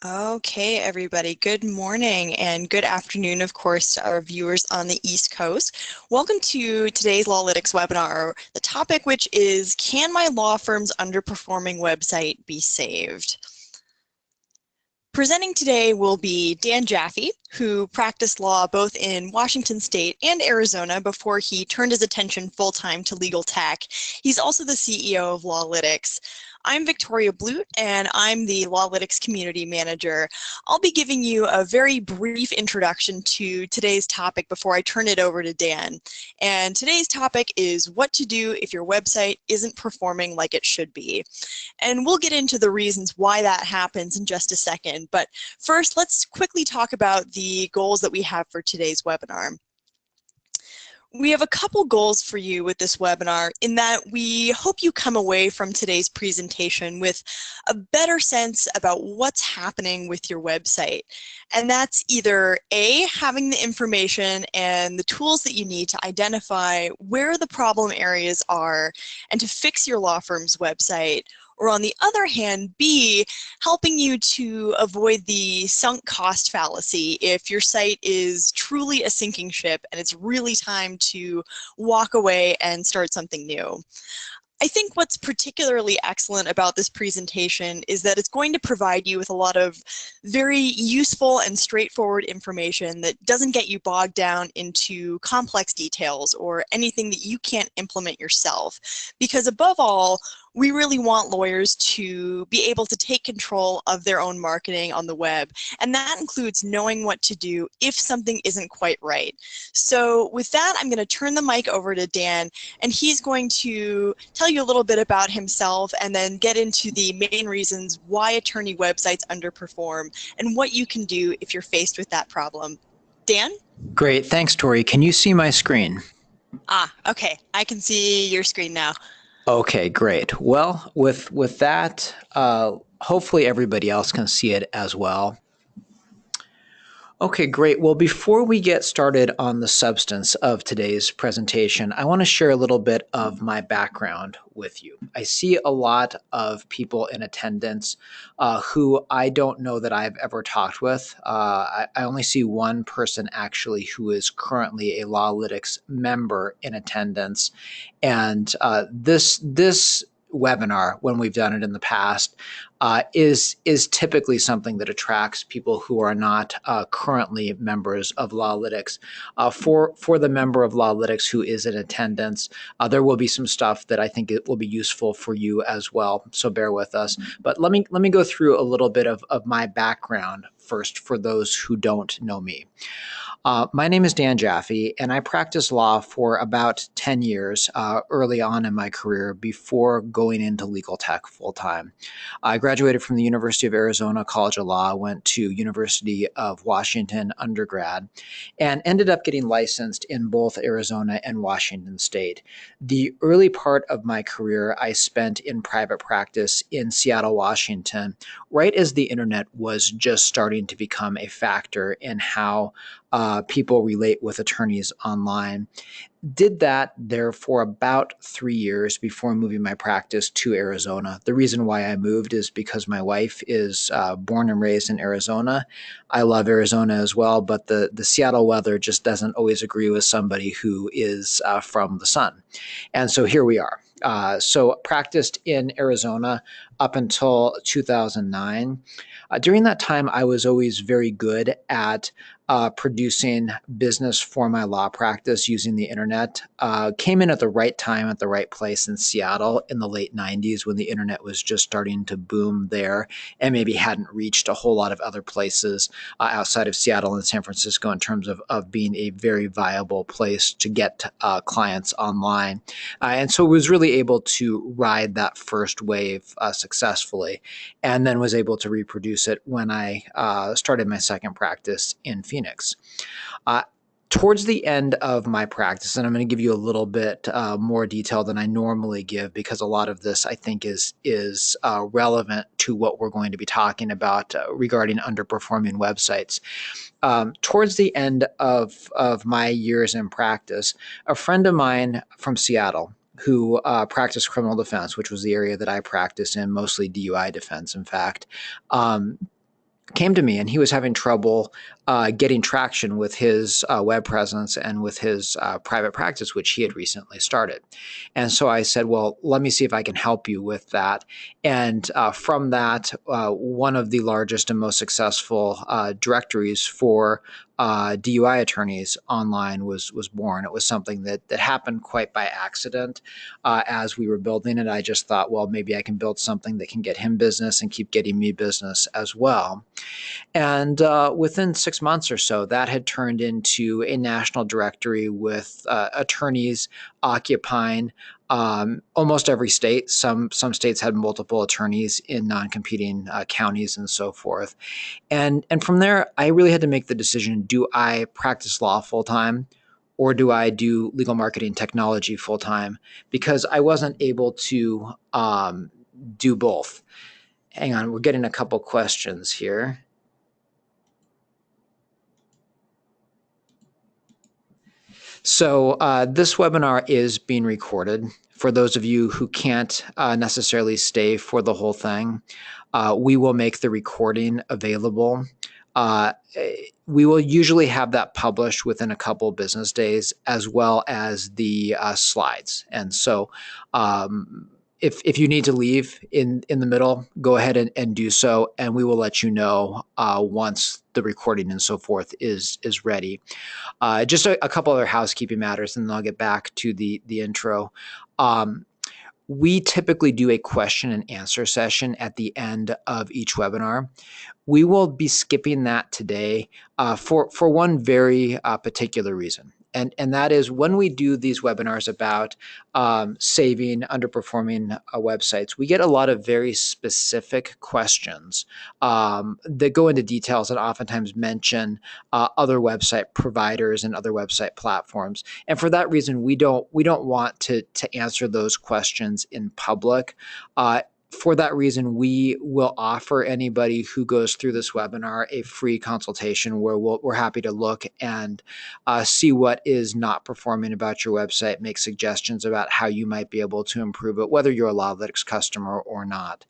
Okay, everybody, good morning and good afternoon, of course, to our viewers on the East Coast. Welcome to today's Lawlytics webinar, the topic which is, can my law firm's underperforming website be saved? Presenting today will be Dan Jaffe, who practiced law both in Washington State and Arizona before he turned his attention full-time to legal tech. He's also the CEO of Lawlytics. I'm Victoria Blute, and I'm the Lawlytics Community Manager. I'll be giving you a very brief introduction to today's topic before I turn it over to Dan. And today's topic is what to do if your website isn't performing like it should be. And we'll get into the reasons why that happens in just a second. But first, let's quickly talk about the goals that we have for today's webinar. We have a couple goals for you with this webinar in that we hope you come away from today's presentation with a better sense about what's happening with your website. And that's either A, having the information and the tools that you need to identify where the problem areas are and to fix your law firm's website, or on the other hand, B, helping you to avoid the sunk cost fallacy if your site is truly a sinking ship and it's really time to walk away and start something new. I think what's particularly excellent about this presentation is that it's going to provide you with a lot of very useful and straightforward information that doesn't get you bogged down into complex details or anything that you can't implement yourself. Because above all, we really want lawyers to be able to take control of their own marketing on the web. And that includes knowing what to do if something isn't quite right. So with that, I'm going to turn the mic over to Dan, and he's going to tell you a little bit about himself and then get into the main reasons why attorney websites underperform and what you can do if you're faced with that problem. Dan? Great. Thanks, Tori. Can you see my screen? Okay. I can see your screen now. Okay, great. Well, with that, hopefully everybody else can see it as well. Okay, great. Well, before we get started on the substance of today's presentation, I want to share a little bit of my background with you. I see a lot of people in attendance who I don't know that I've ever talked with. I only see one person actually who is currently a Lawlytics member in attendance. And this webinar, when we've done it in the past, is typically something that attracts people who are not currently members of Lawlytics. For the member of Lawlytics who is in attendance, there will be some stuff that I think it will be useful for you as well. So bear with us. But let me go through a little bit of my background first for those who don't know me. My name is Dan Jaffe, and I practiced law for about 10 years early on in my career before going into legal tech full time. I graduated from the University of Arizona College of Law, went to University of Washington undergrad, and ended up getting licensed in both Arizona and Washington State. The early part of my career I spent in private practice in Seattle, Washington, right as the internet was just starting to become a factor in how people relate with attorneys online. Did that there for about 3 years before moving my practice to Arizona. The reason why I moved is because my wife is born and raised in Arizona. I love Arizona as well, but the Seattle weather just doesn't always agree with somebody who is from the sun. And so here we are. So practiced in Arizona up until 2009. During that time, I was always very good at producing business for my law practice using the internet. Came in at the right time at the right place in Seattle in the late 90s when the internet was just starting to boom there and maybe hadn't reached a whole lot of other places outside of Seattle and San Francisco in terms of being a very viable place to get clients online. And so was really able to ride that first wave successfully, and then was able to reproduce it when I started my second practice in Phoenix. Uh, Towards the end of my practice, and I'm going to give you a little bit more detail than I normally give because a lot of this I think is relevant to what we're going to be talking about regarding underperforming websites. Towards the end of my years in practice, a friend of mine from Seattle who practiced criminal defense, which was the area that I practiced in, mostly DUI defense, in fact, came to me, and he was having trouble getting traction with his web presence and with his private practice, which he had recently started. And so I said, well, let me see if I can help you with that. And from that, one of the largest and most successful directories for DUI attorneys online was born. It was something that happened quite by accident as we were building it. I just thought, well, maybe I can build something that can get him business and keep getting me business as well. And within 6 months or so, that had turned into a national directory with attorneys occupying almost every state. Some states had multiple attorneys in non-competing counties and so forth. And from there, I really had to make the decision: do I practice law full time, or do I do legal marketing technology full time? Because I wasn't able to do both. Hang on, we're getting a couple questions here. So this webinar is being recorded. For those of you who can't necessarily stay for the whole thing, we will make the recording available. We will usually have that published within a couple business days, as well as the slides. And so if you need to leave in the middle, go ahead and do so, and we will let you know once the recording and so forth is ready. Just a couple other housekeeping matters, and then I'll get back to the intro. We typically do a question and answer session at the end of each webinar. We will be skipping that today for one very particular reason. And that is, when we do these webinars about saving underperforming websites, we get a lot of very specific questions that go into details and oftentimes mention other website providers and other website platforms. And for that reason, we don't want to answer those questions in public. For that reason, we will offer anybody who goes through this webinar a free consultation where we're happy to look and see what is not performing about your website, make suggestions about how you might be able to improve it, whether you're a Lawlytics customer or not.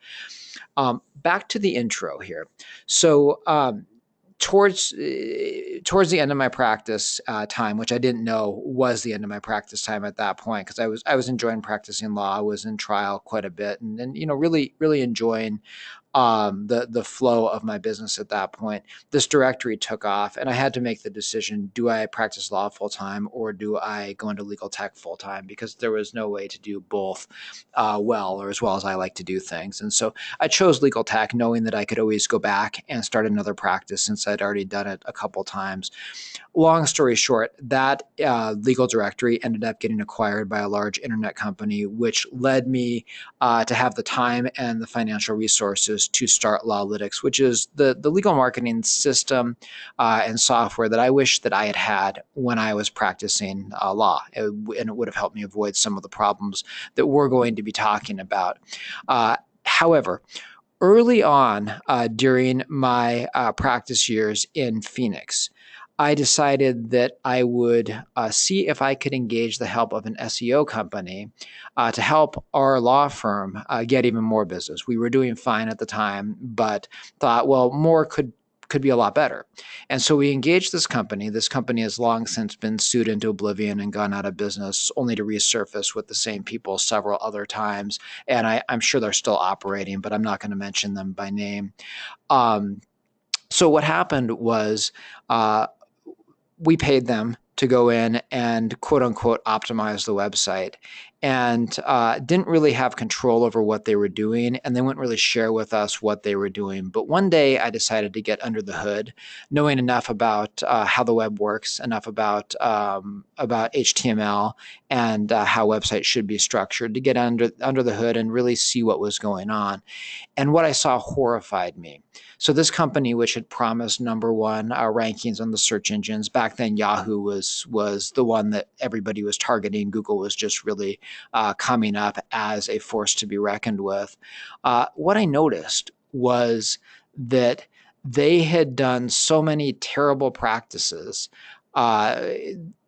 Back to the intro here. So towards the end of my practice time, which I didn't know was the end of my practice time at that point, because I was enjoying practicing law. I was in trial quite a bit, and really enjoying the flow of my business at that point. This directory took off, and I had to make the decision: do I practice law full time, or do I go into legal tech full time? Because there was no way to do both well, or as well as I like to do things. And so I chose legal tech, knowing that I could always go back and start another practice since I'd already done it a couple times. Long story short, that legal directory ended up getting acquired by a large internet company, which led me to have the time and the financial resources to start Lawlytics, which is the legal marketing system and software that I wish that I had had when I was practicing law. And it would have helped me avoid some of the problems that we're going to be talking about. However, early on during my practice years in Phoenix, I decided that I would see if I could engage the help of an SEO company to help our law firm get even more business. We were doing fine at the time, but thought, well, more could be a lot better. And so we engaged this company. This company has long since been sued into oblivion and gone out of business, only to resurface with the same people several other times. And I'm sure they're still operating, but I'm not going to mention them by name. So what happened was we paid them to go in and quote unquote optimize the website, and didn't really have control over what they were doing, and they wouldn't really share with us what they were doing. But one day I decided to get under the hood, knowing enough about how the web works, enough about HTML and how websites should be structured, to get under the hood and really see what was going on. And what I saw horrified me. So this company, which had promised number one rankings on the search engines, back then Yahoo was the one that everybody was targeting. Google was just really coming up as a force to be reckoned with. What I noticed was that they had done so many terrible practices,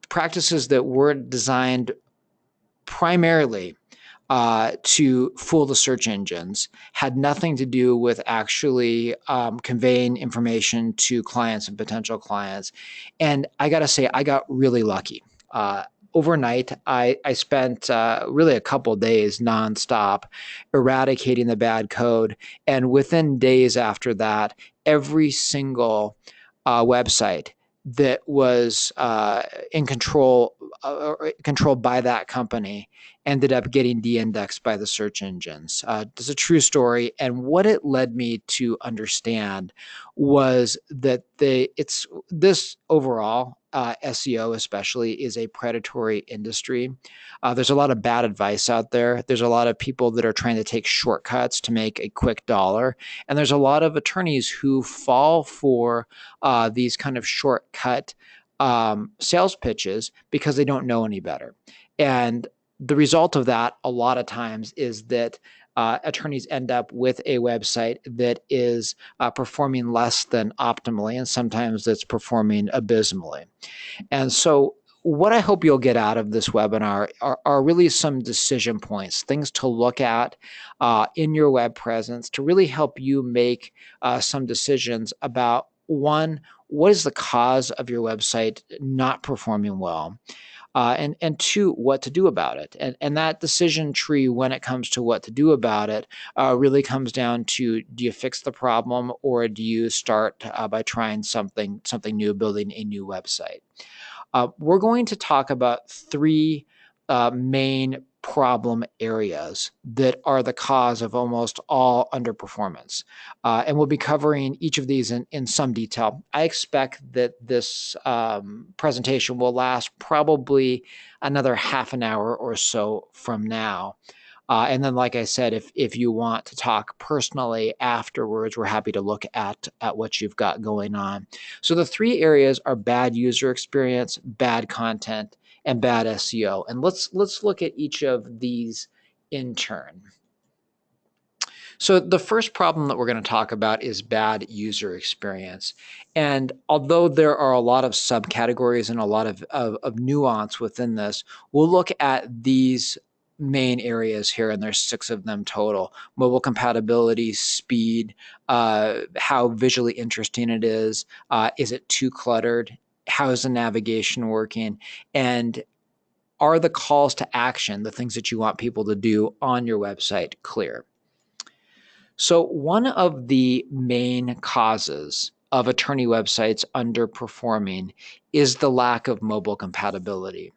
practices that were designed primarily to fool the search engines, had nothing to do with actually conveying information to clients and potential clients. And I got to say, I got really lucky. Overnight, I spent really a couple days nonstop eradicating the bad code. And within days after that, every single website that was in control or controlled by that company ended up getting de-indexed by the search engines. It's a true story, and what it led me to understand was that it's this overall SEO especially is a predatory industry. There's a lot of bad advice out there. There's a lot of people that are trying to take shortcuts to make a quick dollar, and there's a lot of attorneys who fall for these kind of shortcut sales pitches because they don't know any better. And the result of that, a lot of times, is that attorneys end up with a website that is performing less than optimally, and sometimes it's performing abysmally. And so, what I hope you'll get out of this webinar are really some decision points, things to look at in your web presence to really help you make some decisions about one, what is the cause of your website not performing well? And two, what to do about it. And that decision tree, when it comes to what to do about it, really comes down to: do you fix the problem, or do you start by trying something new, building a new website? We're going to talk about three main problem areas that are the cause of almost all underperformance. And we'll be covering each of these in some detail. I expect that this presentation will last probably another half an hour or so from now. And then, like I said, if you want to talk personally afterwards, we're happy to look at what you've got going on. So the three areas are bad user experience, bad content, and bad SEO. And let's look at each of these in turn. So the first problem that we're going to talk about is bad user experience. And although there are a lot of subcategories and a lot of nuance within this, we'll look at these main areas here, and there's 6 of them total: mobile compatibility, speed, how visually interesting it is it too cluttered, how is the navigation working, and are the calls to action, the things that you want people to do on your website, clear? So, one of the main causes of attorney websites underperforming is the lack of mobile compatibility.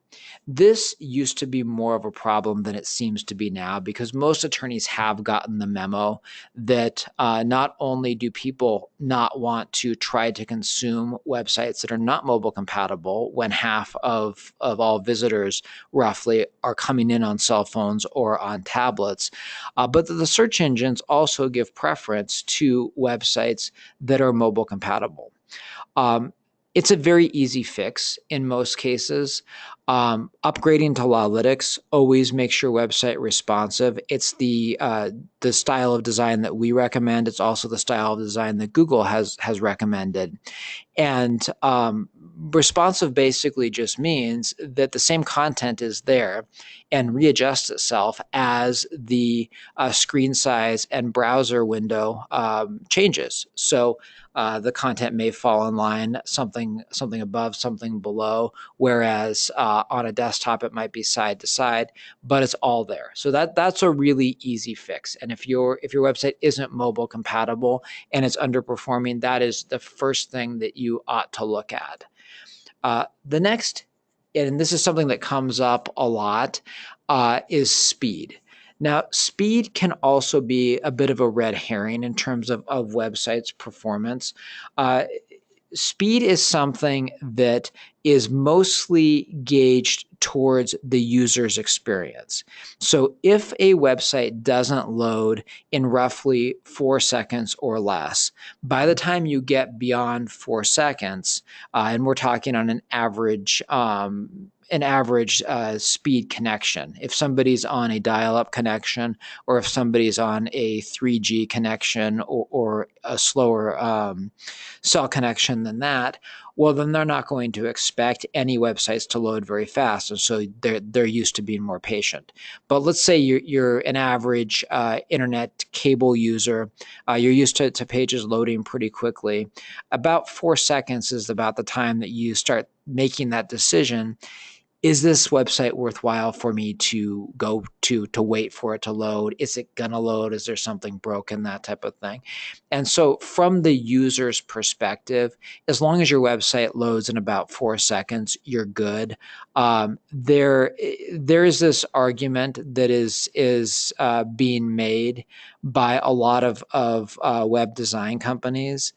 This used to be more of a problem than it seems to be now, because most attorneys have gotten the memo that not only do people not want to try to consume websites that are not mobile compatible, when half of all visitors roughly are coming in on cell phones or on tablets, but the search engines also give preference to websites that are mobile compatible. Um, it's a very easy fix in most cases. Upgrading to Lawlytics always makes your website responsive. It's the style of design that we recommend. It's also the style of design that Google has recommended. And responsive basically just means that the same content is there and readjusts itself as the screen size and browser window changes. So the content may fall in line, something above, something below, whereas on a desktop it might be side to side, but it's all there. So that's a really easy fix. And if your website isn't mobile compatible and it's underperforming, that is the first thing that you ought to look at. The next, and this is something that comes up a lot, is speed. Now, speed can also be a bit of a red herring in terms of websites' performance. Speed is something that is mostly gauged towards the user's experience. So if a website doesn't load in roughly 4 seconds or less, by the time you get beyond 4 seconds, and we're talking on an average speed connection. If somebody's on a dial-up connection, or if somebody's on a 3G connection, or a slower cell connection than that, well, then they're not going to expect any websites to load very fast, and so they're used to being more patient. But let's say you're an average internet cable user, you're used to pages loading pretty quickly. About 4 seconds is about the time that you start making that decision. Is this website worthwhile for me to go to wait for it to load? Is it gonna load? Is there something broken? That type of thing. And so from the user's perspective, as long as your website loads in about 4 seconds, you're good. There is this argument that is being made by a lot of web design companies,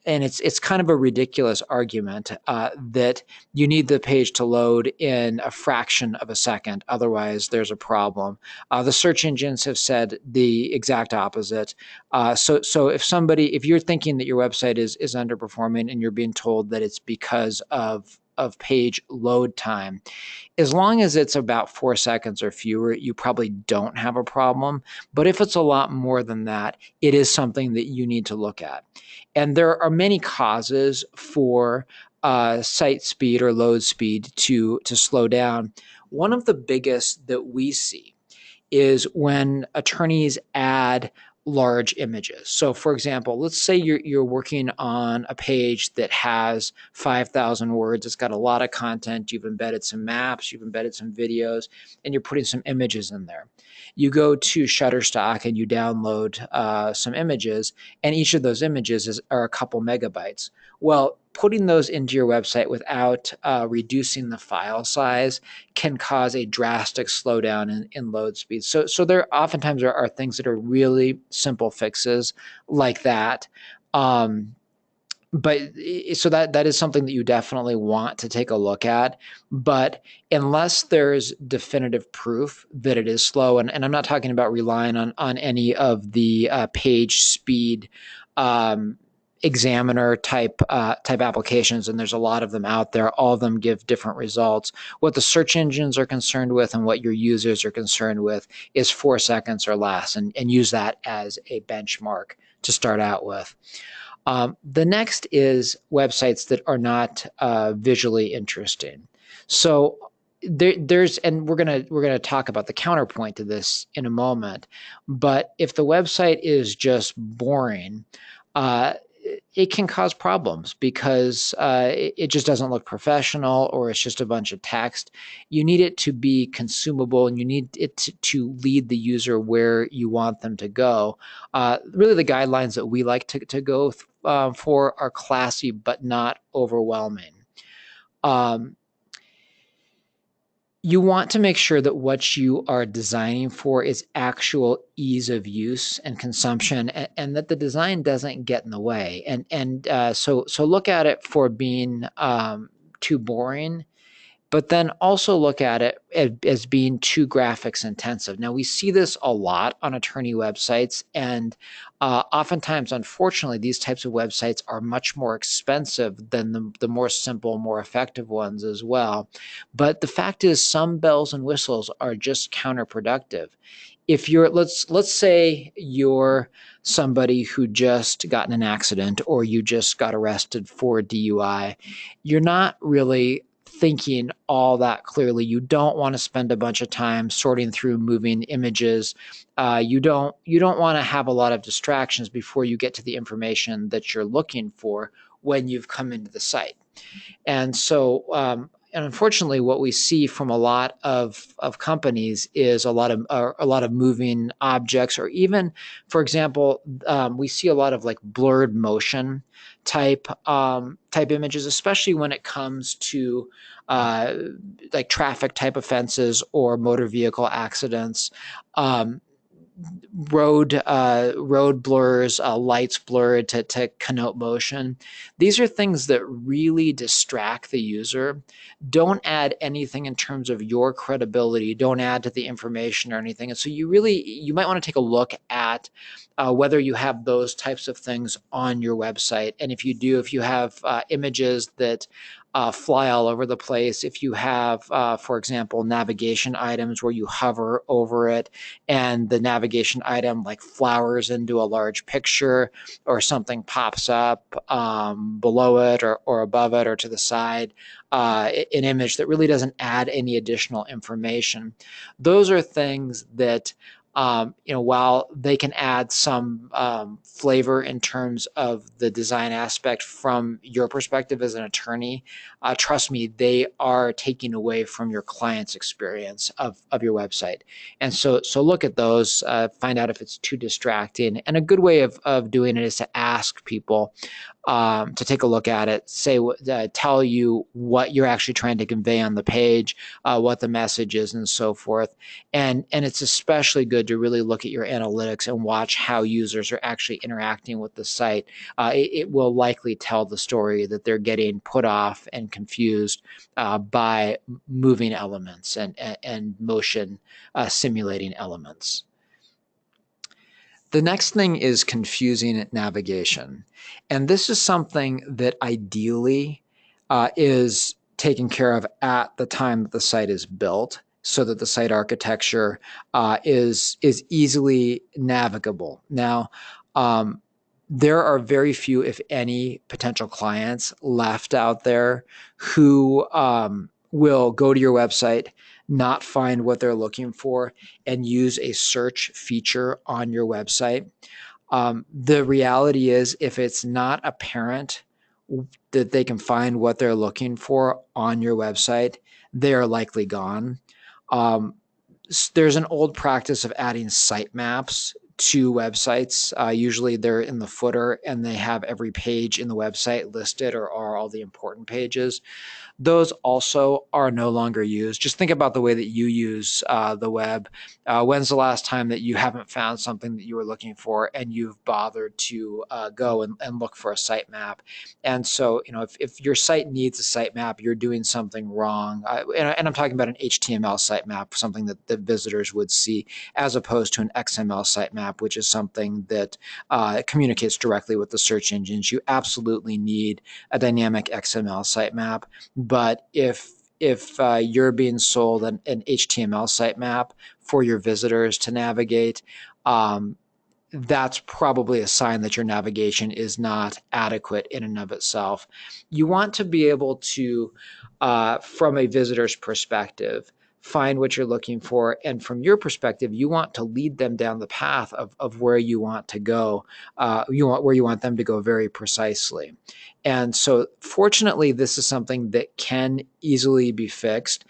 and it's kind of a ridiculous argument that you need the page to load in a fraction of a second. Otherwise, there's a problem. The search engines have said the exact opposite. So if you're thinking that your website is underperforming and you're being told that it's because of page load time, as long as it's about 4 seconds or fewer, you probably don't have a problem. But if it's a lot more than that, it is something that you need to look at. And there are many causes for site speed or load speed to slow down. One of the biggest that we see is when attorneys add large images. So for example, let's say you're working on a page that has 5,000 words. It's got a lot of content. You've embedded some maps, you've embedded some videos, and you're putting some images in there. You go to Shutterstock and you download some images, and each of those images are a couple megabytes. Well, putting those into your website without reducing the file size can cause a drastic slowdown in load speed. So there oftentimes are things that are really simple fixes like that. Um, but so that is something that you definitely want to take a look at. But unless there's definitive proof that it is slow, and I'm not talking about relying on any of the page speed um, examiner type applications, and there's a lot of them out there. All of them give different results. What the search engines are concerned with and what your users are concerned with is 4 seconds or less, and use that as a benchmark to start out with. The next is websites that are not visually interesting. So there's, and we're gonna talk about the counterpoint to this in a moment. But if the website is just boring, uh, it can cause problems because it just doesn't look professional, or it's just a bunch of text. You need it to be consumable, and you need it to lead the user where you want them to go. Really, the guidelines that we like to go for are classy but not overwhelming. Um, you want to make sure that what you are designing for is actual ease of use and consumption, and that the design doesn't get in the way. So look at it for being too boring, but then also look at it as being too graphics intensive. Now, we see this a lot on attorney websites, and oftentimes, unfortunately, these types of websites are much more expensive than the more simple, more effective ones as well. But the fact is, some bells and whistles are just counterproductive. If you're, let's say you're somebody who just got in an accident, or you just got arrested for DUI, you're not really thinking all that clearly. You don't want to spend a bunch of time sorting through moving images. You don't want to have a lot of distractions before you get to the information that you're looking for when you've come into the site. And unfortunately, what we see from a lot of companies is a lot of moving objects, or even, for example, we see a lot of like blurred motion type images, especially when it comes to uh, like traffic type offenses or motor vehicle accidents. Um, road blurs, lights blurred to connote motion. These are things that really distract the user. Don't add anything in terms of your credibility. Don't add to the information or anything. And so you might want to take a look at whether you have those types of things on your website. And if you do, if you have images that fly all over the place, if you have, for example, navigation items where you hover over it and the navigation item like flowers into a large picture, or something pops up below it or above it or to the side, an image that really doesn't add any additional information. Those are things that while they can add some flavor in terms of the design aspect from your perspective as an attorney, trust me, they are taking away from your client's experience of your website. And so look at those, find out if it's too distracting. And a good way of doing it is to ask people to take a look at it, tell you what you're actually trying to convey on the page, what the message is, and so forth. And it's especially good to really look at your analytics and watch how users are actually interacting with the site. It will likely tell the story that they're getting put off and confused by moving elements and motion simulating elements. The next thing is confusing navigation. And this is something that ideally is taken care of at the time that the site is built, so that the site architecture is easily navigable. Now, there are very few, if any, potential clients left out there who will go to your website, not find what they're looking for, and use a search feature on your website. The reality is, if it's not apparent that they can find what they're looking for on your website, they are likely gone. There's an old practice of adding sitemaps to websites. Usually they're in the footer and they have every page in the website listed, or are all the important pages. Those also are no longer used. Just think about the way that you use the web. When's the last time that you haven't found something that you were looking for and you've bothered to go and look for a sitemap? And so, if your site needs a sitemap, you're doing something wrong. And I'm talking about an HTML sitemap, something that the visitors would see, as opposed to an XML sitemap, which is something that communicates directly with the search engines. You absolutely need a dynamic XML sitemap. But if you're being sold an HTML sitemap for your visitors to navigate, that's probably a sign that your navigation is not adequate in and of itself. You want to be able to, from a visitor's perspective, find what you're looking for. And from your perspective, you want to lead them down the path of where you want to go. Where you want them to go very precisely. And so fortunately, this is something that can easily be fixed.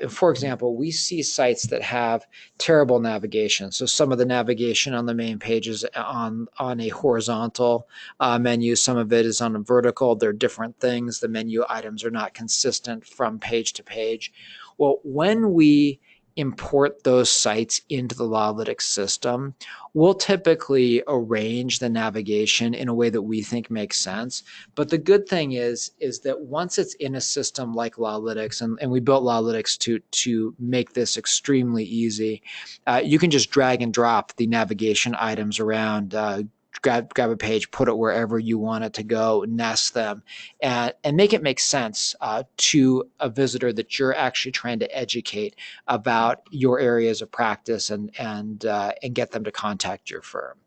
For example, we see sites that have terrible navigation. So some of the navigation on the main page is on a horizontal menu. Some of it is on a vertical. They're different things. The menu items are not consistent from page to page. Well, when we import those sites into the Lawlytics system, we'll typically arrange the navigation in a way that we think makes sense. But the good thing is that once it's in a system like Lawlytics, and we built Lawlytics to make this extremely easy, you can just drag and drop the navigation items around, grab a page, put it wherever you want it to go, nest them, and make it make sense to a visitor that you're actually trying to educate about your areas of practice, and get them to contact your firm.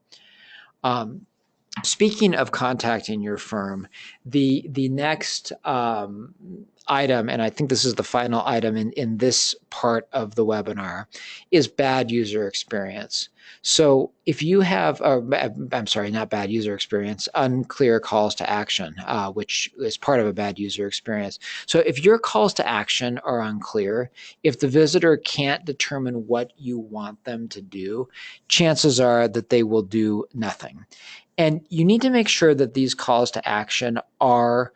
Speaking of contacting your firm, the next item, and I think this is the final item in this part of the webinar, is bad user experience. So if you have, I'm sorry, not bad user experience, unclear calls to action, which is part of a bad user experience. So if your calls to action are unclear, if the visitor can't determine what you want them to do, chances are that they will do nothing. And you need to make sure that these calls to action are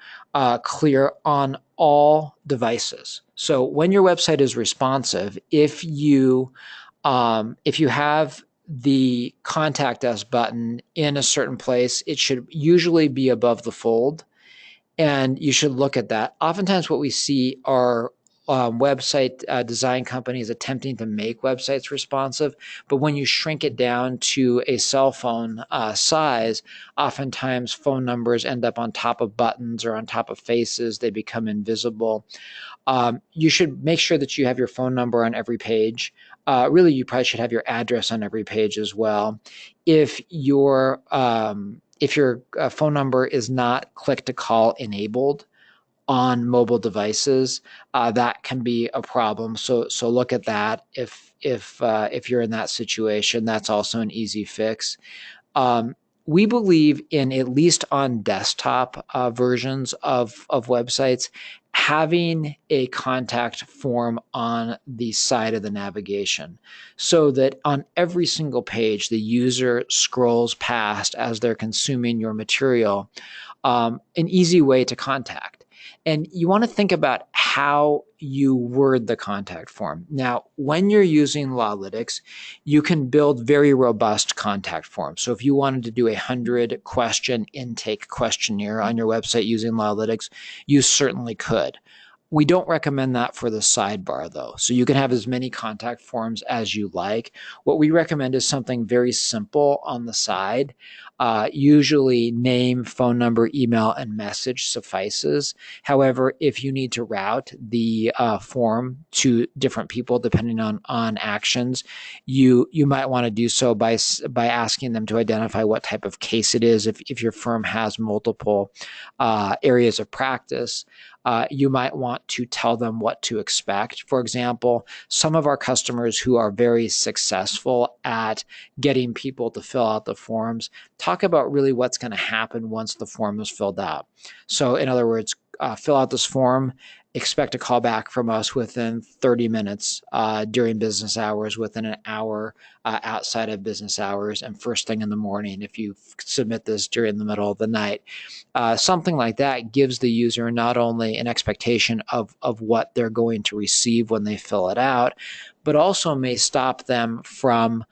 clear on all devices. So when your website is responsive, if you have the contact us button in a certain place, it should usually be above the fold, and you should look at that. Oftentimes what we see are website design companies attempting to make websites responsive. But when you shrink it down to a cell phone size, oftentimes phone numbers end up on top of buttons or on top of faces. They become invisible. You should make sure that you have your phone number on every page. Really, you probably should have your address on every page as well. If your phone number is not click to call enabled on mobile devices, that can be a problem. So look at that. If you're in that situation, that's also an easy fix. Um, we believe in, at least on desktop versions of websites, having a contact form on the side of the navigation so that on every single page the user scrolls past as they're consuming your material, an easy way to contact. And you want to think about how you word the contact form. Now, when you're using Lawlytics, you can build very robust contact forms. So if you wanted to do 100-question intake questionnaire on your website using Lawlytics, you certainly could. We don't recommend that for the sidebar, though. So you can have as many contact forms as you like. What we recommend is something very simple on the side. Usually name, phone number, email, and message suffices. However, if you need to route the form to different people depending on actions, you might want to do so by asking them to identify what type of case it is. If your firm has multiple areas of practice, you might want to tell them what to expect. For example, some of our customers who are very successful at getting people to fill out the forms talk about really what's going to happen once the form is filled out. So, in other words, fill out this form, expect a call back from us within 30 minutes during business hours, within an hour outside of business hours, and first thing in the morning if you submit this during the middle of the night. Something like that gives the user not only an expectation of what they're going to receive when they fill it out, but also may stop them from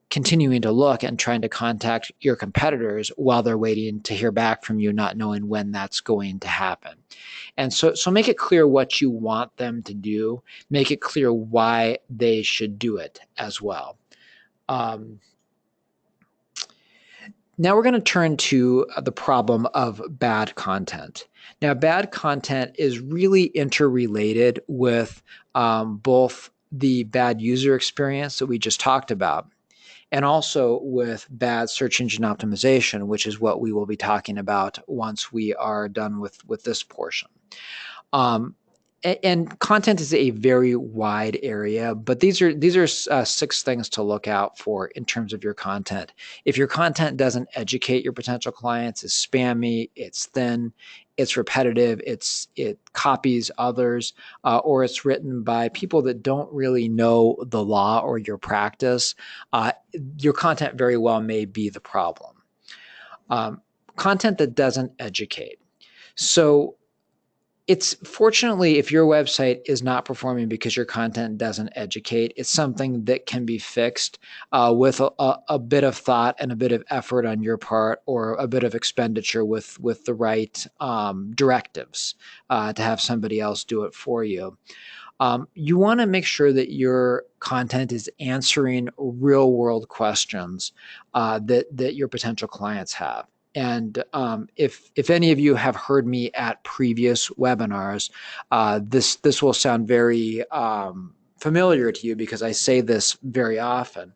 continuing to look and trying to contact your competitors while they're waiting to hear back from you, not knowing when that's going to happen. And so make it clear what you want them to do. Make it clear why they should do it as well. Now we're going to turn to the problem of bad content. Now, bad content is really interrelated with both the bad user experience that we just talked about, and also with bad search engine optimization, which is what we will be talking about once we are done with this portion. Um, and content is a very wide area, but these are 6 things to look out for in terms of your content. If your content doesn't educate your potential clients, it's spammy, it's thin, it's repetitive, it copies others, or it's written by people that don't really know the law or your practice, your content very well may be the problem. Content that doesn't educate. So it's fortunately, if your website is not performing because your content doesn't educate, it's something that can be fixed with a bit of thought and a bit of effort on your part, or a bit of expenditure with the right directives to have somebody else do it for you. You want to make sure that your content is answering real world questions that your potential clients have. And if any of you have heard me at previous webinars, this will sound very familiar to you because I say this very often.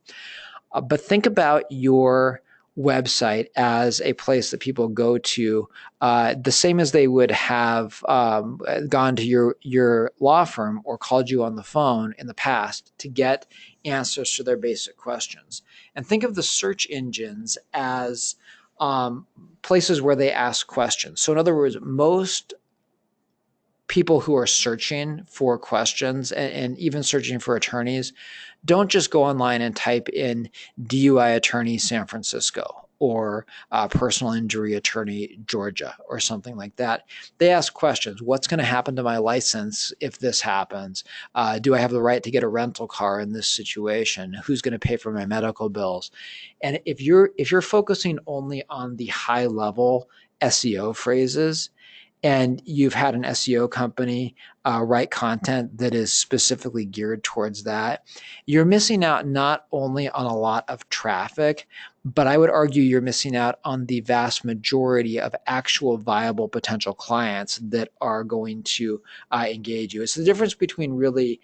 But think about your website as a place that people go to, the same as they would have gone to your law firm or called you on the phone in the past to get answers to their basic questions. And think of the search engines as places where they ask questions. So in other words, most people who are searching for questions and even searching for attorneys don't just go online and type in DUI attorney San Francisco or personal injury attorney Georgia or something like that. They ask questions. What's going to happen to my license if this happens? Do I have the right to get a rental car in this situation? Who's going to pay for my medical bills? And if you're focusing only on the high level SEO phrases, and you've had an SEO company write content that is specifically geared towards that, you're missing out not only on a lot of traffic, but I would argue you're missing out on the vast majority of actual viable potential clients that are going to engage you. It's the difference between really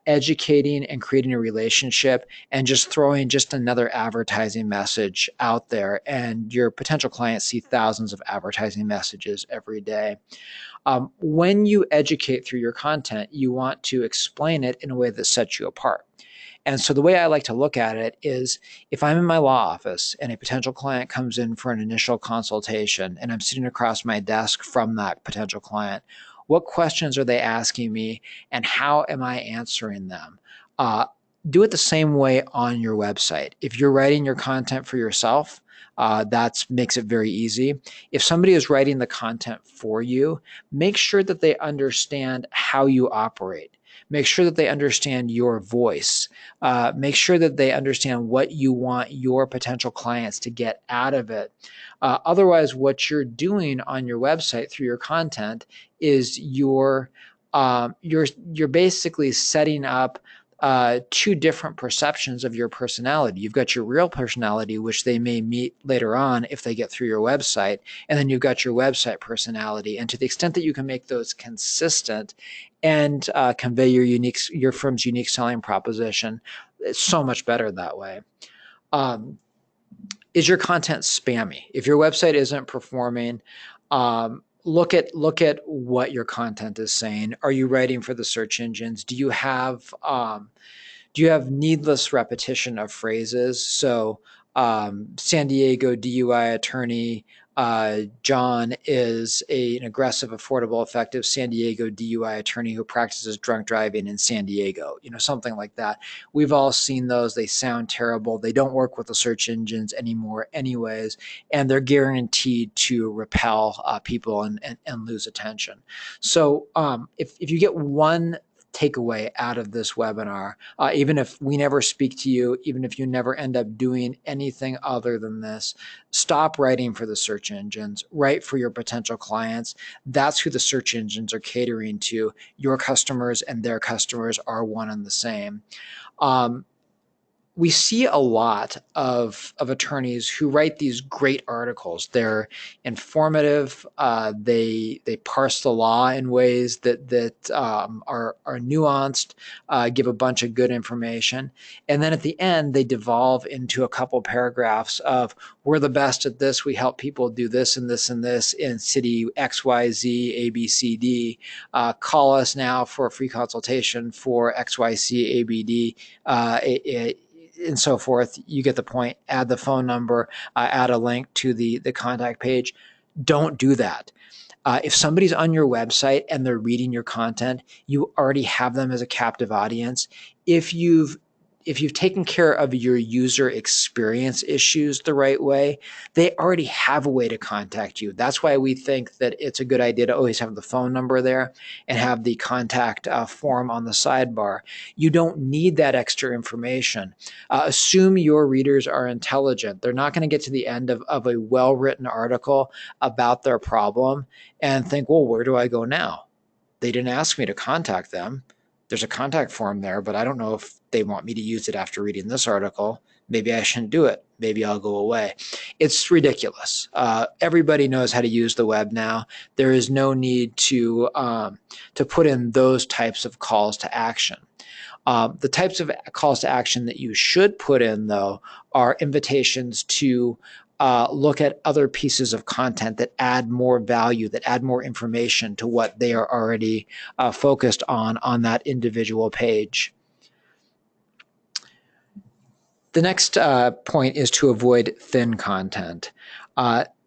educating and creating a relationship and just throwing just another advertising message out there. And your potential clients see thousands of advertising messages every day. When you educate through your content, you want to explain it in a way that sets you apart. And so the way I like to look at it is if I'm in my law office and a potential client comes in for an initial consultation and I'm sitting across my desk from that potential client, what questions are they asking me and how am I answering them? Uh, do it the same way on your website. If you're writing your content for yourself, that makes it very easy. If somebody is writing the content for you, make sure that they understand how you operate. Make sure that they understand your voice. Make sure that they understand what you want your potential clients to get out of it. Otherwise, what you're doing on your website through your content is you're basically setting up two different perceptions of your personality. You've got your real personality, which they may meet later on if they get through your website, and then you've got your website personality. And to the extent that you can make those consistent and convey your firm's unique selling proposition, it's so much better that way. Um, is your content spammy? If your website isn't performing, look at what your content is saying. Are you writing for the search engines? Do you have needless repetition of phrases? So, San Diego DUI attorney John is an aggressive, affordable, effective San Diego DUI attorney who practices drunk driving in San Diego, something like that. We've all seen those. They sound terrible. They don't work with the search engines anymore anyways, and they're guaranteed to repel people and lose attention. So if you get one takeaway out of this webinar, even if we never speak to you, even if you never end up doing anything other than this, stop writing for the search engines, write for your potential clients. That's who the search engines are catering to. Your customers and their customers are one and the same. We see a lot of attorneys who write these great articles. They're informative. They parse the law in ways that are nuanced, give a bunch of good information, and then at the end they devolve into a couple paragraphs of we're the best at this. We help people do this and this and this in city X Y Z A B C D. Call us now for a free consultation for X Y C A B D. And so forth. You get the point. Add the phone number, add a link to the contact page. Don't do that. If somebody's on your website and they're reading your content, you already have them as a captive audience. If you've taken care of your user experience issues the right way, they already have a way to contact you. That's why we think that it's a good idea to always have the phone number there and have the contact form on the sidebar. You don't need that extra information. Assume your readers are intelligent. They're not going to get to the end of a well-written article about their problem and think, well, where do I go now? They didn't ask me to contact them. There's a contact form there, but I don't know if they want me to use it after reading this article. Maybe I shouldn't do it. Maybe I'll go away. It's ridiculous. Everybody knows how to use the web now. There is no need to put in those types of calls to action. The types of calls to action that you should put in, though, are invitations to look at other pieces of content that add more value, that add more information to what they are already focused on that individual page. The next point is to avoid thin content.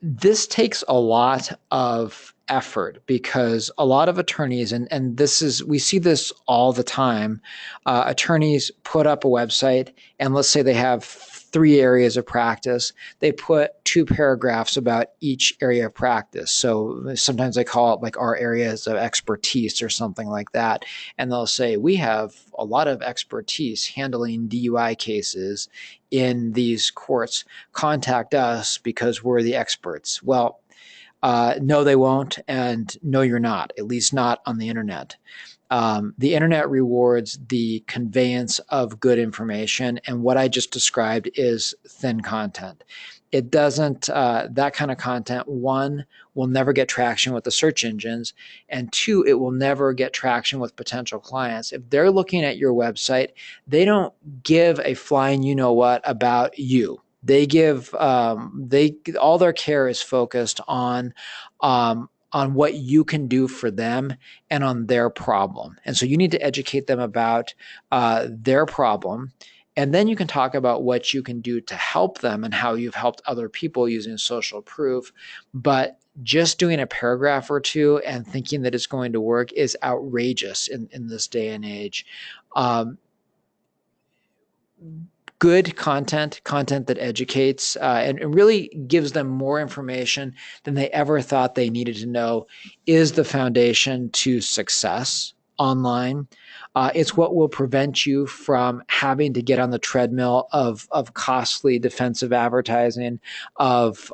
This takes a lot of effort because a lot of attorneys, and we see this all the time, attorneys put up a website and let's say they have 3 areas of practice. They put 2 paragraphs about each area of practice. So sometimes they call it like our areas of expertise or something like that. And they'll say, we have a lot of expertise handling DUI cases in these courts. Contact us because we're the experts. Well, No, they won't, and no, you're not, at least not on the internet. The internet rewards the conveyance of good information, and what I just described is thin content. It doesn't, that kind of content, one, will never get traction with the search engines, and two, it will never get traction with potential clients. If they're looking at your website, they don't give a flying you know what about you. They give, all their care is focused on what you can do for them and on their problem. And so you need to educate them about their problem. And then you can talk about what you can do to help them and how you've helped other people using social proof. But just doing a paragraph or two and thinking that it's going to work is outrageous in this day and age. Um, Good content, content that educates and really gives them more information than they ever thought they needed to know, is the foundation to success online. It's what will prevent you from having to get on the treadmill of costly defensive advertising, of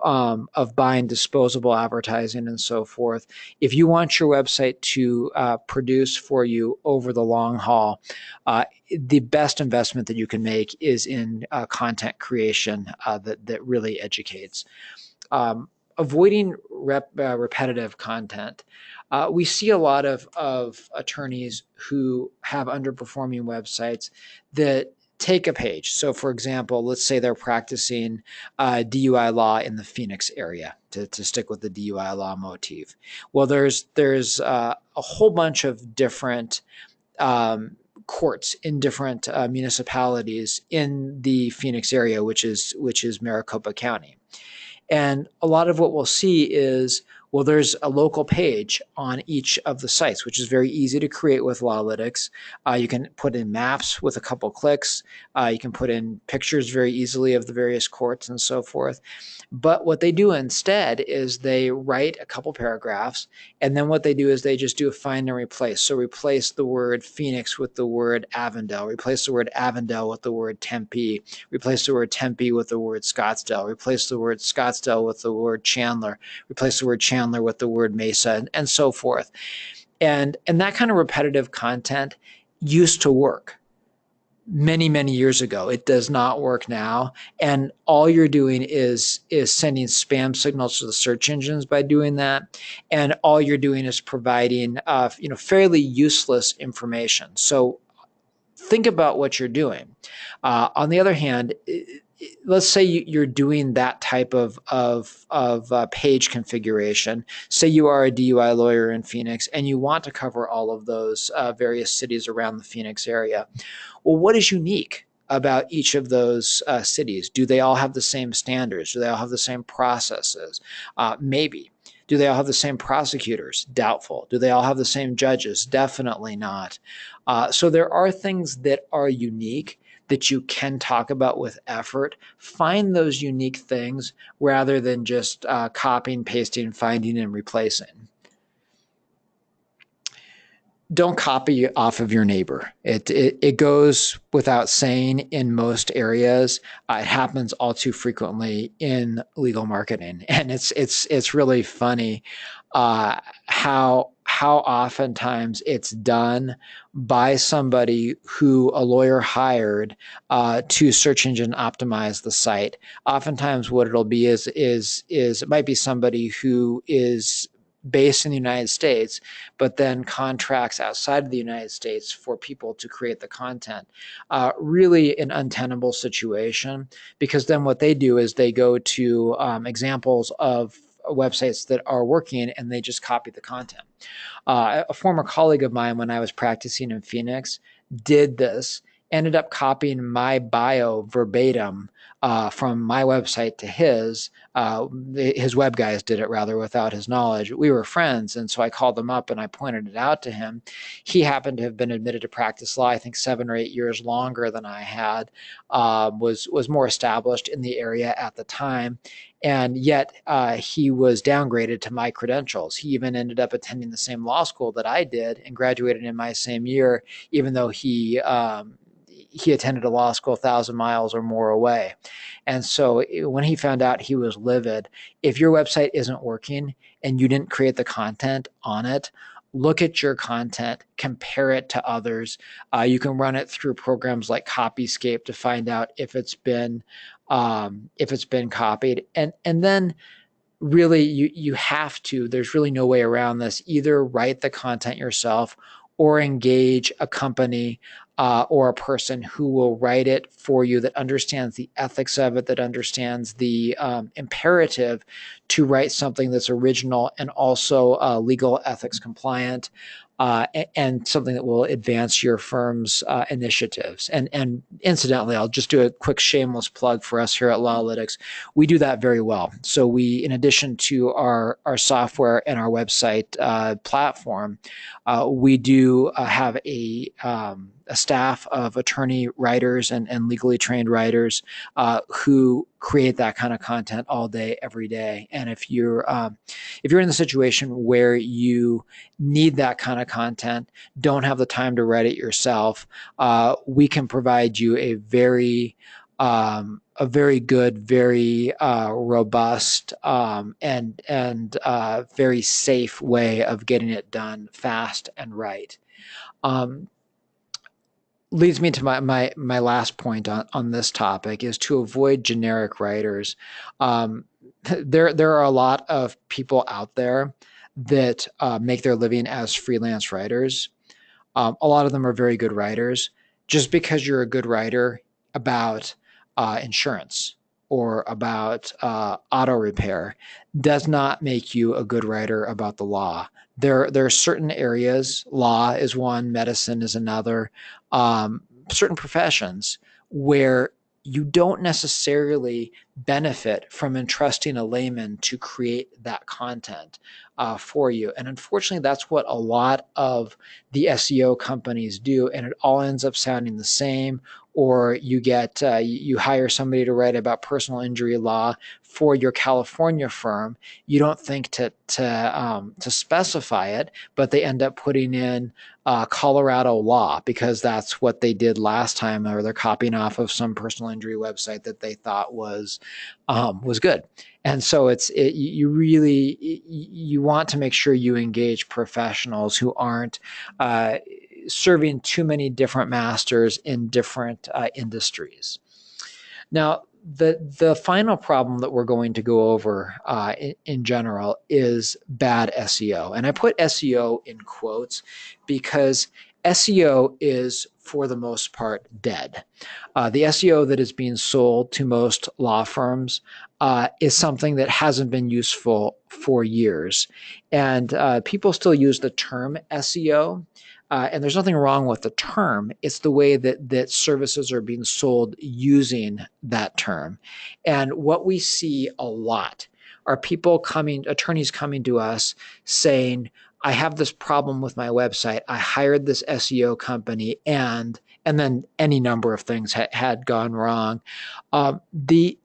buying disposable advertising, and so forth. If you want your website to produce for you over the long haul, the best investment that you can make is in content creation that really educates. Avoiding repetitive content. We see a lot of attorneys who have underperforming websites that take a page. So, for example, let's say they're practicing DUI law in the Phoenix area, to stick with the DUI law motif. Well, there's a whole bunch of different courts in different municipalities in the Phoenix area, which is Maricopa County. And a lot of what we'll see is, well, there's a local page on each of the sites, which is very easy to create with Lawlytics. You can put in maps with a couple clicks. You can put in pictures very easily of the various courts and so forth. But what they do instead is they write a couple paragraphs, and then what they do is they just do a find and replace. So replace the word Phoenix with the word Avondale, replace the word Avondale with the word Tempe, replace the word Tempe with the word Scottsdale, replace the word Scottsdale with the word Chandler, replace the word Chandler with the word Mesa, and so forth. And that kind of repetitive content used to work many, many years ago. It does not work now. And all you're doing is sending spam signals to the search engines by doing that. And all you're doing is providing fairly useless information. So think about what you're doing. On the other hand, let's say you're doing that type of page configuration. Say you are a DUI lawyer in Phoenix and you want to cover all of those various cities around the Phoenix area. Well, what is unique about each of those cities? Do they all have the same standards? Do they all have the same processes? Maybe. Do they all have the same prosecutors? Doubtful. Do they all have the same judges? Definitely not. So there are things that are unique that you can talk about with effort. Find those unique things rather than just copying, pasting, finding, and replacing. Don't copy off of your neighbor. It goes without saying in most areas. It happens all too frequently in legal marketing, and it's really funny how oftentimes it's done by somebody who a lawyer hired to search engine optimize the site. Oftentimes, what it'll be is it might be somebody who is based in the United States, but then contracts outside of the United States for people to create the content. Really an untenable situation, because then what they do is they go to examples of websites that are working and they just copy the content. A former colleague of mine, when I was practicing in Phoenix, did this, ended up copying my bio verbatim from my website to his. His web guys did it rather without his knowledge. We were friends, and so I called him up and I pointed it out to him. He happened to have been admitted to practice law, I think 7 or 8 years longer than I had. Was more established in the area at the time, and yet he was downgraded to my credentials. He even ended up attending the same law school that I did and graduated in my same year, even though he attended a law school 1,000 miles or more away. And so when he found out, he was livid. If your website isn't working and you didn't create the content on it, look at your content, compare it to others. You can run it through programs like Copyscape to find out if it's been copied, and then really you have to, there's really no way around this, either write the content yourself or engage a company or a person who will write it for you, that understands the ethics of it, that understands the imperative to write something that's original and also legal ethics compliant, and something that will advance your firm's initiatives. And incidentally, I'll just do a quick shameless plug for us here at Lawlytics. We do that very well. So we, in addition to our software and our website platform, we do have a staff of attorney writers and legally trained writers who create that kind of content all day, every day. And if you're in the situation where you need that kind of content, don't have the time to write it yourself, we can provide you a very good, very robust, and very safe way of getting it done fast and right. Um, Leads me to my last point on this topic, is to avoid generic writers. Um, there are a lot of people out there that make their living as freelance writers. A lot of them are very good writers. Just because you're a good writer about insurance or about auto repair does not make you a good writer about the law. There are certain areas, law is one, medicine is another, certain professions where you don't necessarily benefit from entrusting a layman to create that content for you. And unfortunately, that's what a lot of the SEO companies do, and it all ends up sounding the same. Or you hire somebody to write about personal injury law for your California firm. You don't think to specify it, but they end up putting in Colorado law because that's what they did last time, or they're copying off of some personal injury website that they thought was good. And so you want to make sure you engage professionals who aren't serving too many different masters in different industries. Now, the final problem that we're going to go over in general is bad SEO. And I put SEO in quotes because SEO is, for the most part, dead. The SEO that is being sold to most law firms is something that hasn't been useful for years. And people still use the term SEO. And there's nothing wrong with the term. It's the way that services are being sold using that term. And what we see a lot are attorneys coming to us saying, I have this problem with my website. I hired this SEO company, and then any number of things had gone wrong. The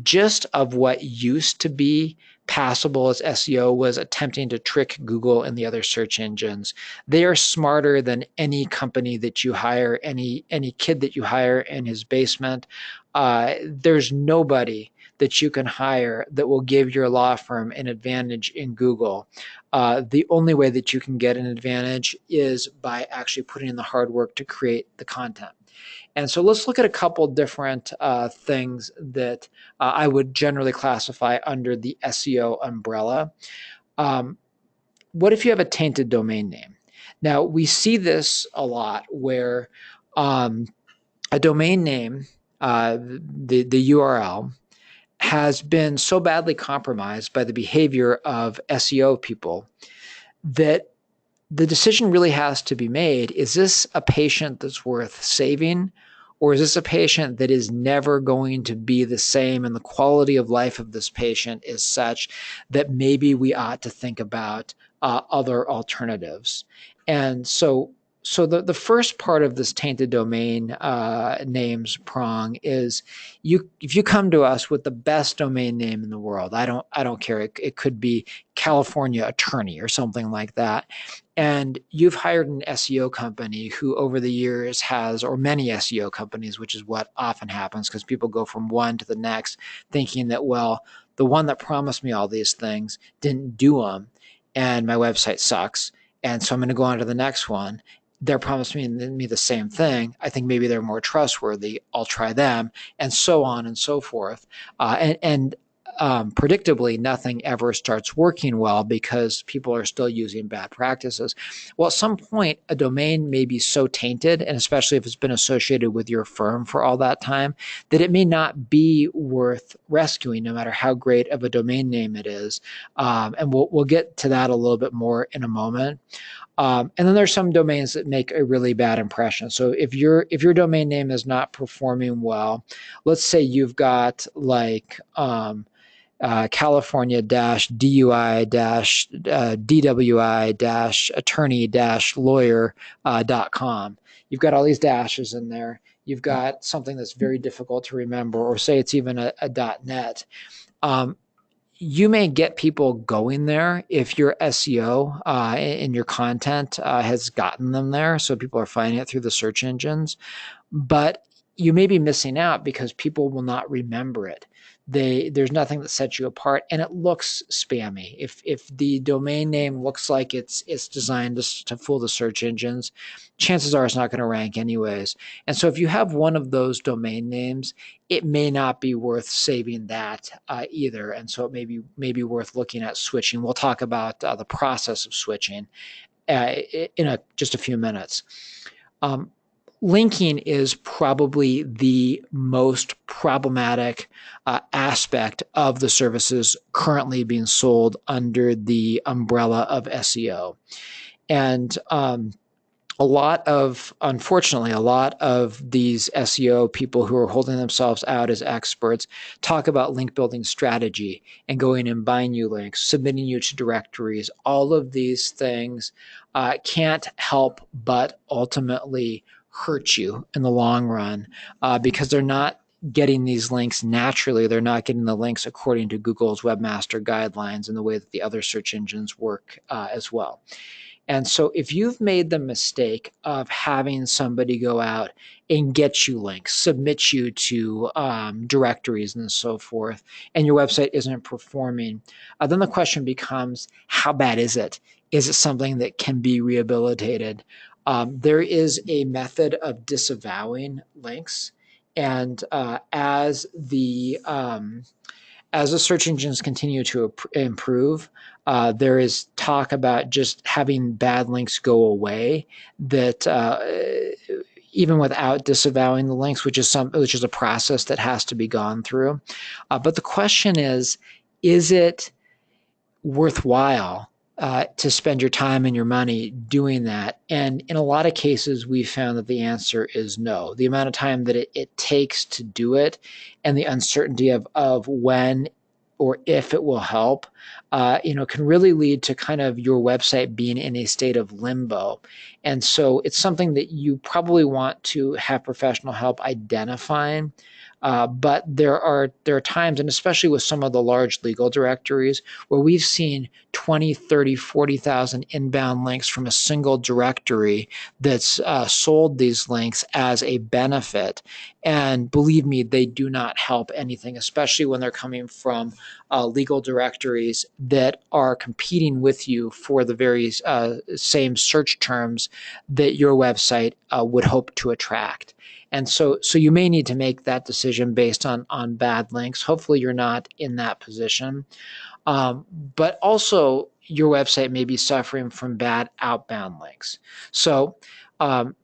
gist of what used to be passable as SEO was attempting to trick Google and the other search engines. They are smarter than any company that you hire, any kid that you hire in his basement. There's nobody that you can hire that will give your law firm an advantage in Google. The only way that you can get an advantage is by actually putting in the hard work to create the content. And so let's look at a couple different things that I would generally classify under the SEO umbrella. What if you have a tainted domain name? Now, we see this a lot where a domain name, the URL, has been so badly compromised by the behavior of SEO people that the decision really has to be made. Is this a patient that's worth saving? Or is this a patient that is never going to be the same, and the quality of life of this patient is such that maybe we ought to think about other alternatives? And so So the first part of this tainted domain names prong is you if you come to us with the best domain name in the world, I don't care. It could be California Attorney or something like that. And you've hired an SEO company who over the years has, or many SEO companies, which is what often happens because people go from one to the next thinking that, well, the one that promised me all these things didn't do them and my website sucks. And so I'm going to go on to the next one. They're promising me the same thing. I think maybe they're more trustworthy. I'll try them, and so on and so forth. And predictably, nothing ever starts working well because people are still using bad practices. Well, at some point, a domain may be so tainted, and especially if it's been associated with your firm for all that time, that it may not be worth rescuing, no matter how great of a domain name it is. And we'll get to that a little bit more in a moment. And then there's some domains that make a really bad impression. So if your domain name is not performing well, let's say you've got like California DUI DWI attorney lawyer.com. You've got all these dashes in there. You've got something that's very difficult to remember, or say it's even a .net. Um, you may get people going there if your SEO and your content has gotten them there. So people are finding it through the search engines, but you may be missing out because people will not remember it. There's nothing that sets you apart, and it looks spammy. If the domain name looks like it's designed to fool the search engines, chances are it's not going to rank anyways. And so if you have one of those domain names, it may not be worth saving that either. And so it may be worth looking at switching. We'll talk about the process of switching in just a few minutes. Um, Linking is probably the most problematic aspect of the services currently being sold under the umbrella of SEO. And unfortunately, a lot of these SEO people who are holding themselves out as experts talk about link building strategy and going and buying you links, submitting you to directories. All of these things can't help but ultimately hurt you in the long run because they're not getting these links naturally. They're not getting the links according to Google's webmaster guidelines and the way that the other search engines work as well. And so if you've made the mistake of having somebody go out and get you links, submit you to directories and so forth, and your website isn't performing, then the question becomes, how bad is it? Is it something that can be rehabilitated? There is a method of disavowing links. And as the search engines continue to improve, there is talk about just having bad links go away. That even without disavowing the links, which is a process that has to be gone through. But the question is it worthwhile to spend your time and your money doing that? And in a lot of cases, we've found that the answer is no. The amount of time that it takes to do it and the uncertainty of when or if it will help, can really lead to kind of your website being in a state of limbo. And so it's something that you probably want to have professional help identifying. But there are times, and especially with some of the large legal directories, where we've seen 20, 30, 40,000 inbound links from a single directory that's sold these links as a benefit. And believe me, they do not help anything, especially when they're coming from legal directories that are competing with you for the very same search terms that your website would hope to attract. And so you may need to make that decision based on bad links. Hopefully, you're not in that position. But also, your website may be suffering from bad outbound links. So um,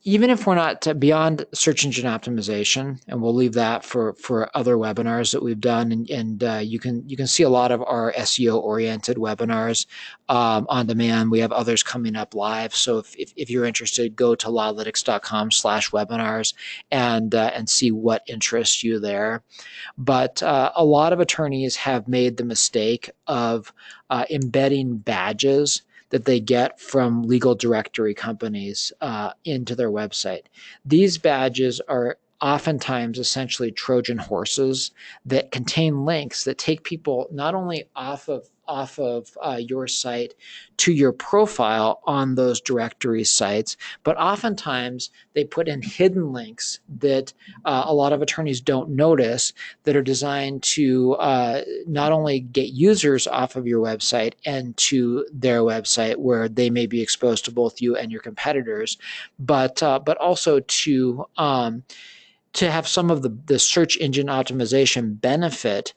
even if we're not beyond search engine optimization, and we'll leave that for other webinars that we've done, and you can see a lot of our SEO oriented webinars on demand. We have others coming up live. So if you're interested, go to lawlytics.com/webinars and see what interests you there. But a lot of attorneys have made the mistake of embedding badges that they get from legal directory companies into their website. These badges are oftentimes essentially Trojan horses that contain links that take people not only off of your site to your profile on those directory sites, but oftentimes they put in hidden links that a lot of attorneys don't notice that are designed to not only get users off of your website and to their website where they may be exposed to both you and your competitors, but also to have some of the search engine optimization benefit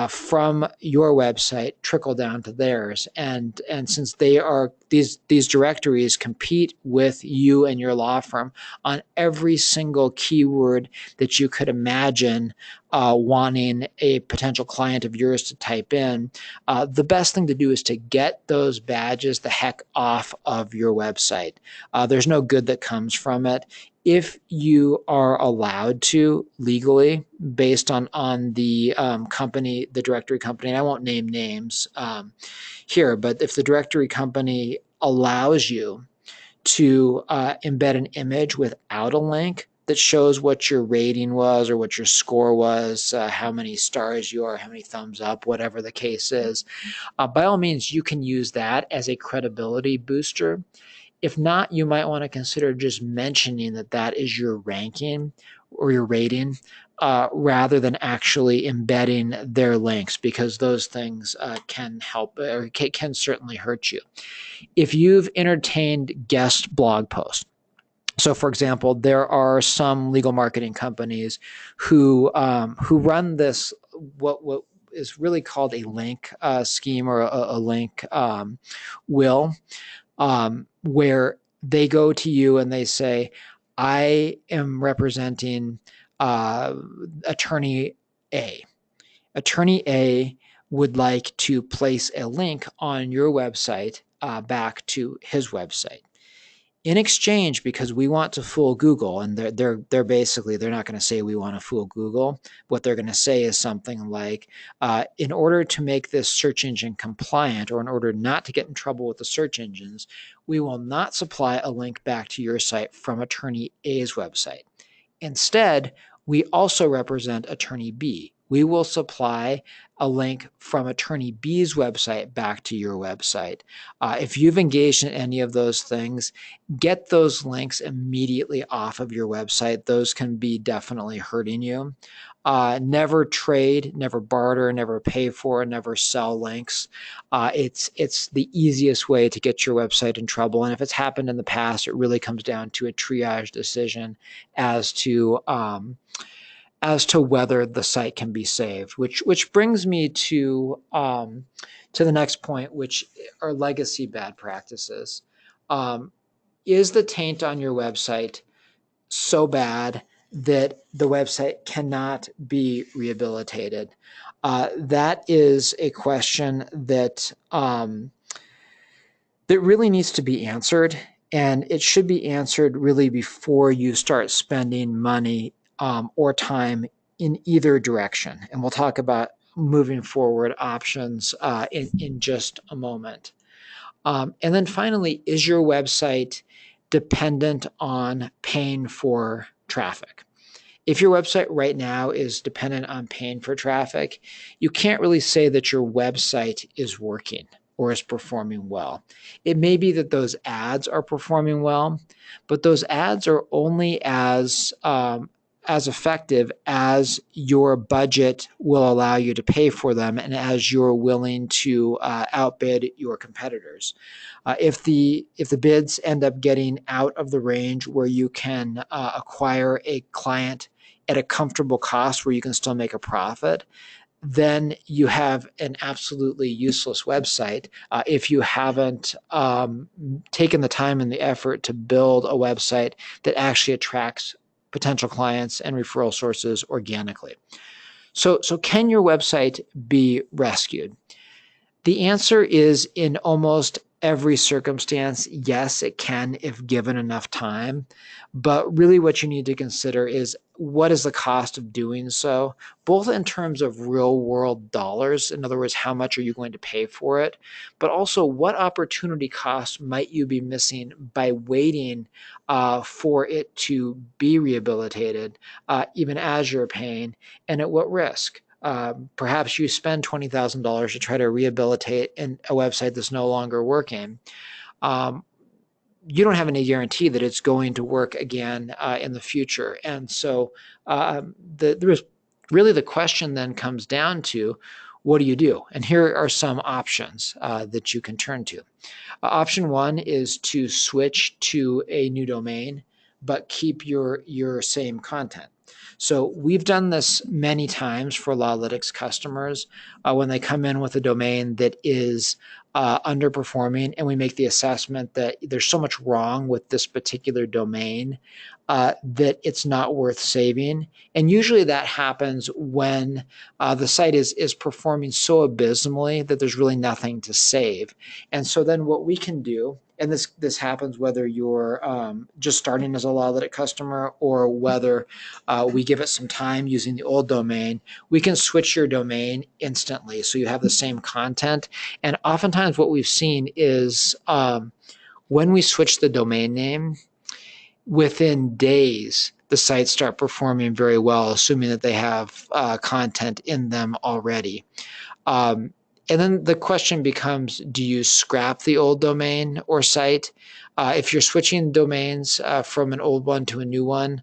from your website trickle down to theirs. And since they are these directories compete with you and your law firm on every single keyword that you could imagine wanting a potential client of yours to type in, the best thing to do is to get those badges the heck off of your website. There's no good that comes from it. If you are allowed to legally, based on the company, the directory company, and I won't name names here, but if the directory company allows you to embed an image without a link that shows what your rating was or what your score was, how many stars you are, how many thumbs up, whatever the case is, by all means, you can use that as a credibility booster. If not, you might want to consider just mentioning that that is your ranking or your rating rather than actually embedding their links, because those things can help or can certainly hurt you. If you've entertained guest blog posts, so, for example, there are some legal marketing companies who run this what is really called a link scheme or a link will, where they go to you and they say, I am representing attorney A. Attorney A would like to place a link on your website back to his website. In exchange, because we want to fool Google, and they're basically, they're not going to say we want to fool Google. What they're going to say is something like, in order to make this search engine compliant, or in order not to get in trouble with the search engines, we will not supply a link back to your site from attorney A's website. Instead, we also represent attorney B. We will supply a link from attorney B's website back to your website. If you've engaged in any of those things, get those links immediately off of your website. Those can be definitely hurting you. Never trade, never barter, never pay for, never sell links. It's the easiest way to get your website in trouble. And if it's happened in the past, it really comes down to a triage decision as to whether the site can be saved. Which brings me to the next point, which are legacy bad practices. Is the taint on your website so bad that the website cannot be rehabilitated? That is a question that really needs to be answered, and it should be answered really before you start spending money or time in either direction. And we'll talk about moving forward options in just a moment. And then finally, is your website dependent on paying for traffic? If your website right now is dependent on paying for traffic, you can't really say that your website is working or is performing well. It may be that those ads are performing well, but those ads are only as effective as your budget will allow you to pay for them and as you're willing to outbid your competitors. If the bids end up getting out of the range where you can acquire a client at a comfortable cost where you can still make a profit, then you have an absolutely useless website if you haven't taken the time and the effort to build a website that actually attracts potential clients and referral sources organically. So can your website be rescued? The answer is in almost every circumstance, yes, it can if given enough time. But really, what you need to consider is what is the cost of doing so, both in terms of real world dollars. In other words, how much are you going to pay for it? But also, what opportunity costs might you be missing by waiting for it to be rehabilitated, even as you're paying, and at what risk? Perhaps you spend $20,000 to try to rehabilitate a website that's no longer working. Um, you don't have any guarantee that it's going to work again in the future. And so the question then comes down to, what do you do? And here are some options that you can turn to. Option one is to switch to a new domain, but keep your same content. So we've done this many times for Lawlytics customers when they come in with a domain that is underperforming, and we make the assessment that there's so much wrong with this particular domain that it's not worth saving. And usually that happens when the site is performing so abysmally that there's really nothing to save. And so then what we can do, and this happens whether you're just starting as a Lawlytic customer or whether we give it some time using the old domain, we can switch your domain instantly so you have the same content. And oftentimes what we've seen is when we switch the domain name, within days, the sites start performing very well, assuming that they have content in them already. Um, and then the question becomes, do you scrap the old domain or site? If you're switching domains from an old one to a new one,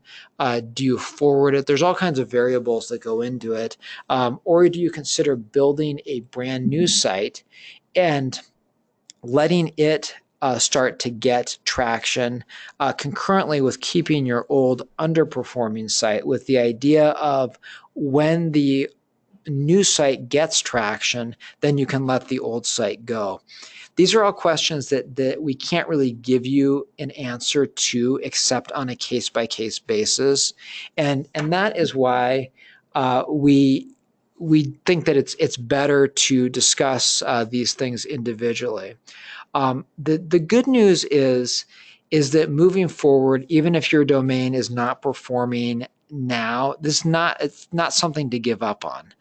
do you forward it? There's all kinds of variables that go into it. Or do you consider building a brand new site and letting it start to get traction concurrently with keeping your old underperforming site, with the idea of when the new site gets traction, then you can let the old site go? These are all questions that we can't really give you an answer to except on a case by case basis, and that is why we think that it's better to discuss these things individually. The good news is that moving forward, even if your domain is not performing now, it's not something to give up on.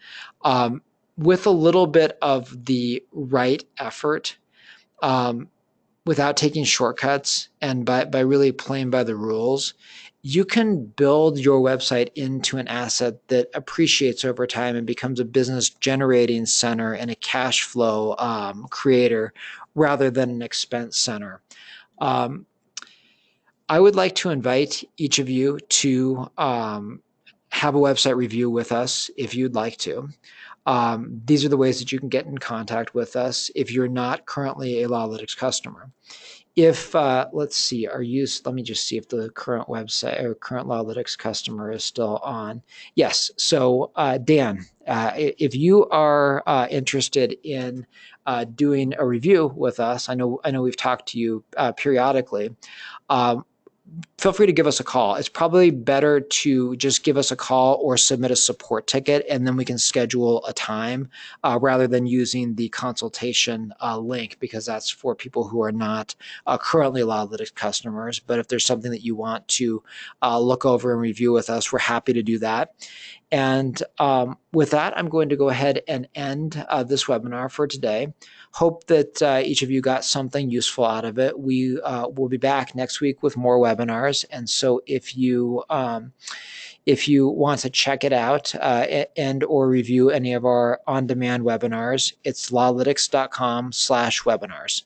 With a little bit of the right effort, um, without taking shortcuts and by really playing by the rules, you can build your website into an asset that appreciates over time and becomes a business generating center and a cash flow creator rather than an expense center. Um, I would like to invite each of you to have a website review with us if you'd like to. These are the ways that you can get in contact with us if you're not currently a Lawlytics customer. If let's see, let me just see if the current website or current Lawlytics customer is still on. Yes. So Dan, if you are interested in doing a review with us, I know we've talked to you periodically. Um, Feel free to give us a call. It's probably better to just give us a call or submit a support ticket, and then we can schedule a time rather than using the consultation link, because that's for people who are not currently Lawlytics customers. But if there's something that you want to look over and review with us, we're happy to do that. And with that, I'm going to go ahead and end this webinar for today. Hope that each of you got something useful out of it. We will be back next week with more webinars. And so if you want to check it out and or review any of our on-demand webinars, it's lawlytics.com/webinars.